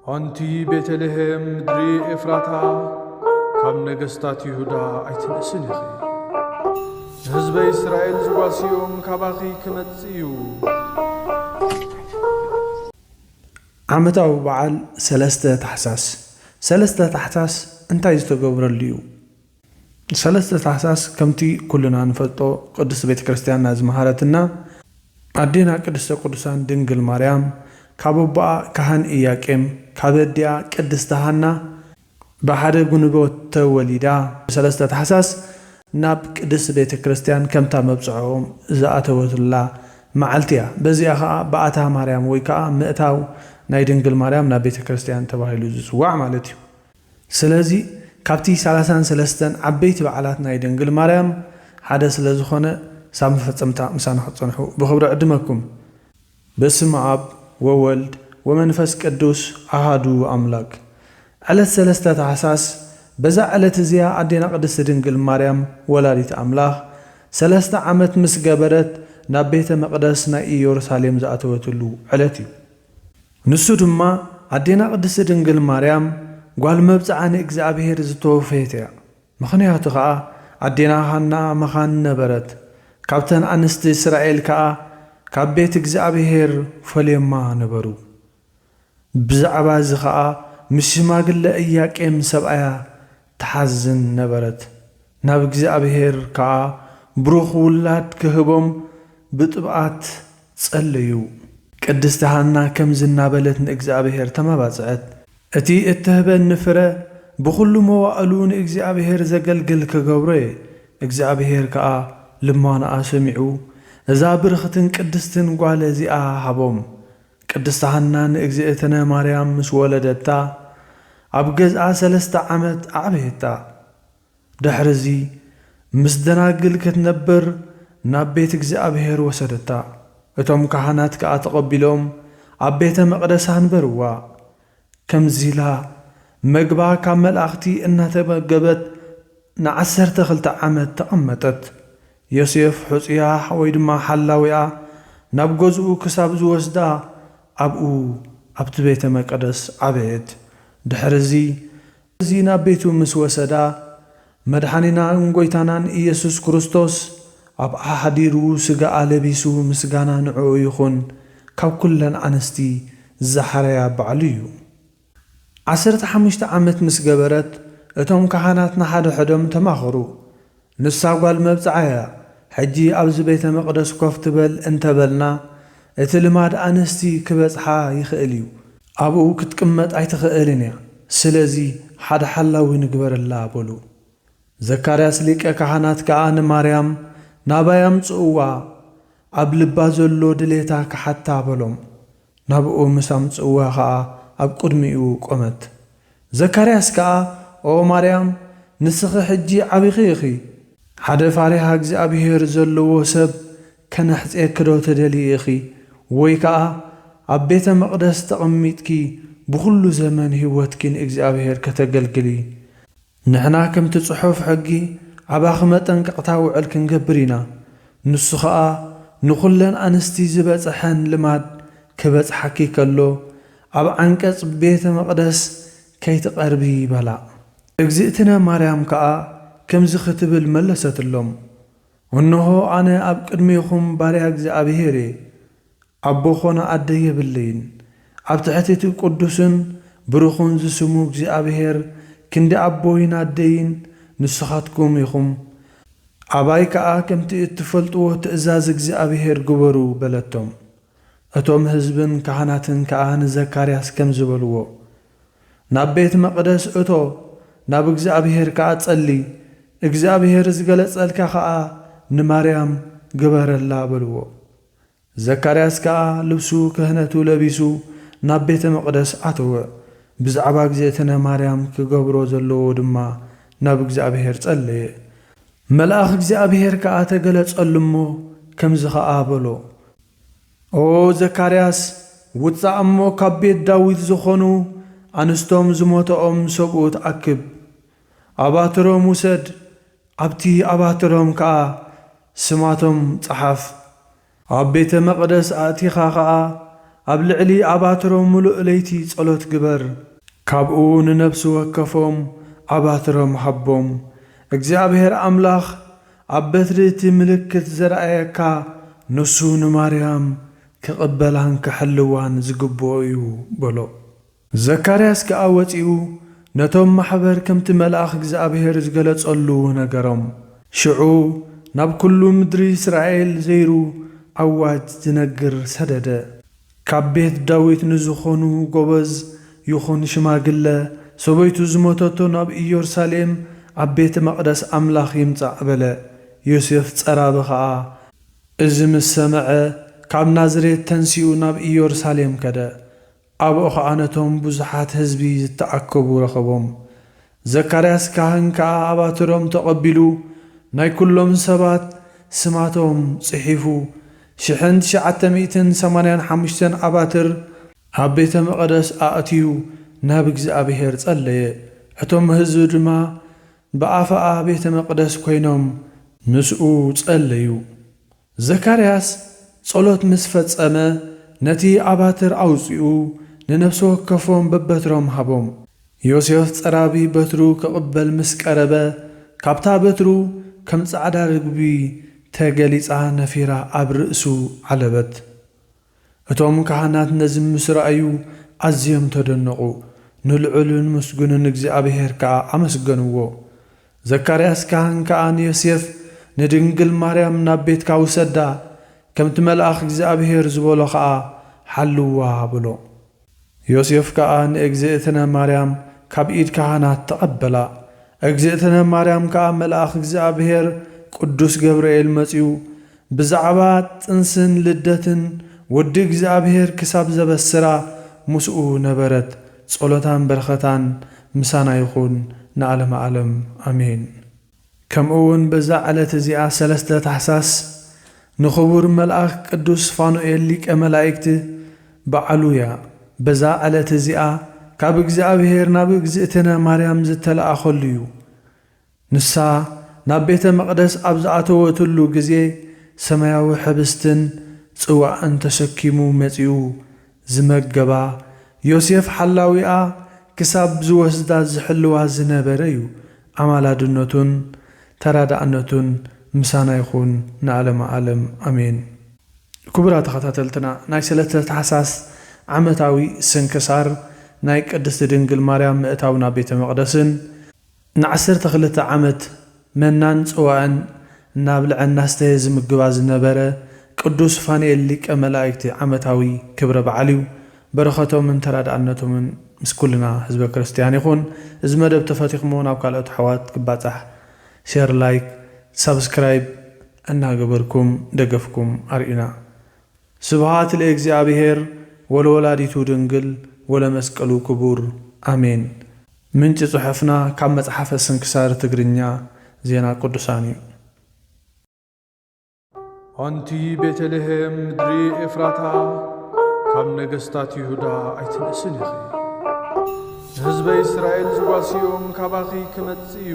أنتي بيتلهم مدري إفراتا كم نجستات يهودا أيتنسني حزب إسرائيل زواسيوم كباخي كمتسيو عمتاو بعل سلسته تحساس انت يستقبر الليو سلسته تحساس كمتي كلنا نفطو قدس بيت كريستيان ناز مهارتنا عدينا قدسان دنجل مريم كابوبا كهن إياكم كابديا قدستهانا بحد غنبوت توليدا سلسته تحساس ناب قدس بيت كريستيان كمتا مبصعهم زاتوت الله معلتيا بزيها باتا مريم ويكا مئتاو ናይ ድንግል ማርያም ናብ ቤተ ክርስቲያን ተባሂሉ ዝጽዋዕ ማለት እዩ። ስለዚ ካብቲ 33 ዓበይቲ በዓላት ናይ ድንግል ማርያም ሓደ ስለ ዝኾነ ሳብ መፈጸምታ ምሳና ክጸንሑ ብኽብሪ ዕድመኩም። በስመ አብ ወወልድ ወመንፈስ ቅዱስ አሃዱ አምላክ። ዕለት 3 ታኅሳስ በዛ ዕለት እዚያ ኣዴና ቅድስት ድንግል ማርያም ወላዲት አምላኽ 3 ዓመት ምስ ገበረት ናብ ቤተ መቕደስ ናይ ኢየሩሳሌም ዝኣተወትሉ ዕለት እዩ። ንሱ ድማ ኣዴና ቅድስት ድንግል ማርያም ጓል መብፅዓ ንእግዚአብሔር ዝተወፈየት እያ። ምኽንያቱ ከዓ ኣዴና ሃና መኻን ነበረት። ካብተን ኣንስቲ እስራኤል ከዓ ካብ ቤት እግዚአብሔር ፈልየማ ነበሩ። ብዛዕባ እዚ ከዓ ምስ ሽማግለ ኢያቄም ሰብኣያ ተሓዝን ነበረት። ናብ እግዚአብሔር ከዓ ብሩኽ ውላድ ክህቦም ብጥብዓት ጸለዩ። ቅድስት ሃና ከም ዝናበለት ንእግዚአብሔር ተመባጽዐት። እቲ እትህበን ፍረ ብኹሉ መዋዕሉ ንእግዚአብሔር ዘገልግል ክገብሮ እየ። እግዚአብሔር ከዓ ልመናኣ ሰሚዑ እዛ ብርኽትን ቅድስትን ጓል እዚኣ ሃቦም። ቅድስት ሃና ንእግዝእትነ ማርያም ምስ ወለደታ ኣብ ገዝኣ 3 ዓመት ኣዕበየታ። ድሕሪዚ ምስ ደናግል ክትነብር ናብ ቤት እግዚአብሔር ወሰደታ። እቶም ካህናት ከዓ ተቐቢሎም ኣብ ቤተ መቕደስ ኣንበርዋ። ከምዚላ መግባ ካብ መላእኽቲ እናተመገበት ን12 ዓመት ተቐመጠት። ዮሴፍ ሕፁያ ወይ ድማ ሓላዊኣ ናብ ገዝኡ ክሳብ ዝወስዳ ኣብኡ ኣብቲ ቤተ መቕደስ ዓበየት። ድሕሪዚ እዚ ናብ ቤቱ ምስ ወሰዳ መድሓኒናን ጎይታናን ኢየሱስ ክርስቶስ ኣብ ሓዲሩ ስጋኣ ለቢሱ ምስጋና ንዕኡ ይኹን ካብ ኩለን ኣንስቲ ዝሓረያ በዓሉ እዩ። 15 ዓመት ምስ ገበረት እቶም ካህናት ንሓደ ሕዶም ተማኽሩ። ንሳ ጓል መብፅዓ እያ። ሕጂ ኣብዚ ቤተ መቕደስ ኮፍ ትበል እንተበልና እቲ ልማድ ኣንስቲ ክበፅሓ ይኽእል እዩ። ኣብኡ ክትቅመጥ ኣይትኽእልን እያ። ስለዚ ሓደ ሓላዊ ንግበረላ በሉ። ዘካርያስ ሊቀ ካህናት ከዓ ንማርያም ናባይ ኣምጽእዋ ኣብ ልባ ዘሎ ድሌታ ክሓታ በሎም። ናብኡ ምስ ኣምጽእዋ ከዓ ኣብ ቅድሚኡ ቆመት። ዘካርያስ ከዓ ኦ ማርያም ንስኺ ሕጂ ዓቢኺ ኢኺ። ሓደ ፋሪሃ እግዚአብሔር ዘለዎ ሰብ ከነሕፅየኪ ዶ ትደልዪ ኢኺ? ወይ ከዓ ኣብ ቤተ መቕደስ ተቐሚጥኪ ብኹሉ ዘመን ህይወትኪ ንእግዚአብሔር ከተገልግሊ? ንሕና ከምቲ ጽሑፍ ሕጊ ዓባኺ መጠንቀቕታ ውዕል ክንገብር ኢና። ንሱ ከዓ ንኹለን ኣንስቲ ዝበፅሐን ልማድ ክበፅሓኪ ከሎ ኣብ ዓንቀጽ ቤተ መቕደስ ከይትቐርቢ በላ። እግዝእትነ ማርያም ከዓ ከምዚ ክትብል መለሰትሎም፣ እነሆ ኣነ ኣብ ቅድሚኹም ባርያ እግዚአብሔር እየ። ኣቦ ኾነ ኣደ የብለይን። ኣብ ትሕቲቲ ቅዱስን ብሩኹን ዝስሙ እግዚአብሔር ክንዲ ኣቦይን ኣደይን ንስኻትኩም ኢኹም። ኣባይ ከዓ ከምቲ እትፈልጥዎ ትእዛዝ እግዚአብሔር ግበሩ በለቶም። እቶም ህዝብን ካህናትን ከዓ ንዘካርያስ ከም ዝበልዎ ናብ ቤት መቕደስ እቶ ናብ እግዚአብሔር ከዓ ጸሊ፣ እግዚአብሔር ዝገለጸልካ ከዓ ንማርያም ግበረላ በልዎ። ዘካርያስ ከዓ ልብሱ ክህነቱ ለቢሱ ናብ ቤተ መቕደስ ኣተወ። ብዛዕባ እግዝእትነ ማርያም ክገብሮ ዘለዎ ድማ ናብ እግዚአብሔር ጸለየ። መልአኽ እግዚአብሔር ከዓ ተገለጸሉ እሞ ከምዚ ከዓ በሎ፣ ኦ ዘካርያስ ውፃእ እሞ ካብ ቤት ዳዊት ዝኾኑ ኣንስቶም ዝሞተኦም ሰብኡት ኣክብ፣ ኣባትሮም ውሰድ። ኣብቲ ኣባትሮም ከዓ ስማቶም ጸሓፍ። ኣብ ቤተ መቕደስ ኣእቲኻ ከዓ ኣብ ልዕሊ ኣባትሮም ሙሉእ ለይቲ ጸሎት ግበር ካብኡ ንነብሲ ወከፎም ኣባትሮም ሃቦም እግዚኣብሔር ኣምላኽ ኣብ በትሪ እቲ ምልክት ዘረኣየካ ንሱ ንማርያም ክቕበላን ክሕልዋን ዝግብኦ እዩ በሎ። ዘካርያስ ከኣ ወፂኡ ነቶም ማሕበር ከምቲ መልኣኽ እግዚኣብሔር ዝገለጸሉ ነገሮም። ሽዑ ናብ ኩሉ ምድሪ እስራኤል ዘይሩ ኣዋጅ ዝነግር ሰደደ። ካብ ቤት ዳዊት ንዝኾኑ ጎበዝ ይኹን ሽማግለ ሰበይቱ ዝሞተቶ ናብ ኢየሩሳሌም ኣብ ቤተ መቕደስ ኣምላኽ ይምጻእ በለ። ዮሴፍ ጸራቢ ኸዓ እዚ ምስ ሰምዐ ካብ ናዝሬት ተንሲኡ ናብ ኢየሩሳሌም ከደ። ኣብኡ ኸዓ ነቶም ብዙሓት ህዝቢ ዝተኣከቡ ረኸቦም። ዘካርያስ ካህን ከኣ ኣባትሮም ተቐቢሉ ናይ ኩሎም ሰባት ስማቶም ጽሒፉ 1985 ኣባትር ኣብ ቤተ መቕደስ ኣእትዩ ናብ እግዚኣብሔር ጸለየ። እቶም ህዝቢ ድማ ብኣፍኣ ቤተ መቕደስ ኮይኖም ምስኡ ጸለዩ። ዘካርያስ ጸሎት ምስ ፈጸመ ነቲ ኣባትር ኣውፂኡ ንነፍሲ ወከፎም በበትሮም ሃቦም። ዮሴፍ ጸራቢ በትሩ ክቕበል ምስ ቀረበ ካብታ በትሩ ከም ጻዕዳ ርግቢ ተገሊጻ ነፊራ ኣብ ርእሱ ዓለበት። እቶም ካህናት ነዚ ምስ ረኣዩ ኣዝዮም ተደነቑ። ንልዑልን ምስጉንን እግዚኣብሔር ከዓ ኣመስገንዎ። ዘካርያስ ካህን ከዓ ንዮሴፍ ንድንግል ማርያም ናብ ቤትካ ውሰዳ ከምቲ መልኣኽ እግዚኣብሔር ዝበሎ ከዓ ሓልዋ ብሎ። ዮሴፍ ከዓ ንእግዝእትነ ማርያም ካብ ኢድ ካህናት ተቐበላ። እግዝእትነ ማርያም ከዓ መልኣኽ እግዚኣብሔር ቅዱስ ገብርኤል መጺኡ ብዛዕባ ጽንስን ልደትን ወዲ እግዚኣብሔር ክሳብ ዘበስራ ምስኡ ነበረት። ጸሎታን በረኸታን ምሳና ይኹን ንዓለመ ዓለም ኣሜን። ከምኡውን በዛ ዕለት እዚኣ 3 ታሕሳስ ንኽቡር መልኣኽ ቅዱስ ፋኑኤል ሊቀ መላእክቲ በዓሉ እያ። በዛ ዕለት እዚኣ ካብ እግዚኣብሔር ናብ እግዝእትነ ማርያም ዝተለኣኸሉ እዩ። ንሳ ናብ ቤተ መቕደስ ኣብ ዝኣተወትሉ ጊዜ ሰማያዊ ሕብስትን ጽዋዕን ተሸኪሙ መጺኡ ዝመገባ ዮሴፍ ሓላዊኣ ክሳብ ዝወስዳ ዝሕልዋ ዝነበረ እዩ። ኣማላድነቱን ተራዳእነቱን ምሳና ይኹን ንዓለመ ዓለም ኣሜን። ክቡራት ተኸታተልትና ናይ 3 ታሕሳስ ዓመታዊ ስንክሳር ናይ ቅድስቲ ድንግል ማርያም ምእታው ናብ ቤተ መቕደስን ን12 ዓመት መናን ጽዋዕን እናብልዐና ስተየ ዝምግባ ዝነበረ ቅዱስ ፋኑኤል ሊቀ መላእክቲ ዓመታዊ ክብረ በዓል እዩ። በረኸቶምን ተራዳእነቶምን ምስ ኩልና ህዝበ ክርስቲያን ይኹን። እዚ መደብ ተፈቲኽሞ ናብ ካልኦት ኣሕዋት ክባጻሕ ሼር፣ ላይክ፣ ሰብስክራይብ እናገበርኩም ደገፍኩም ኣርኢና። ስብሃት ለእግዚአብሔር ወለወላዲቱ ድንግል ወለመስቀሉ ክቡር አሜን። ምንጭ ጽሑፍና ካብ መጽሓፈ ስንክሳር ትግርኛ ዜና ቅዱሳን እዩ። ኣንቲ ቤተልሔም ምድሪ ኤፍራታ ካብ ነገሥታት ይሁዳ ኣይትንእስን ኢኺ። ንህዝበ እስራኤል ዝጓስዮም ካባኺ ክመጽእ እዩ።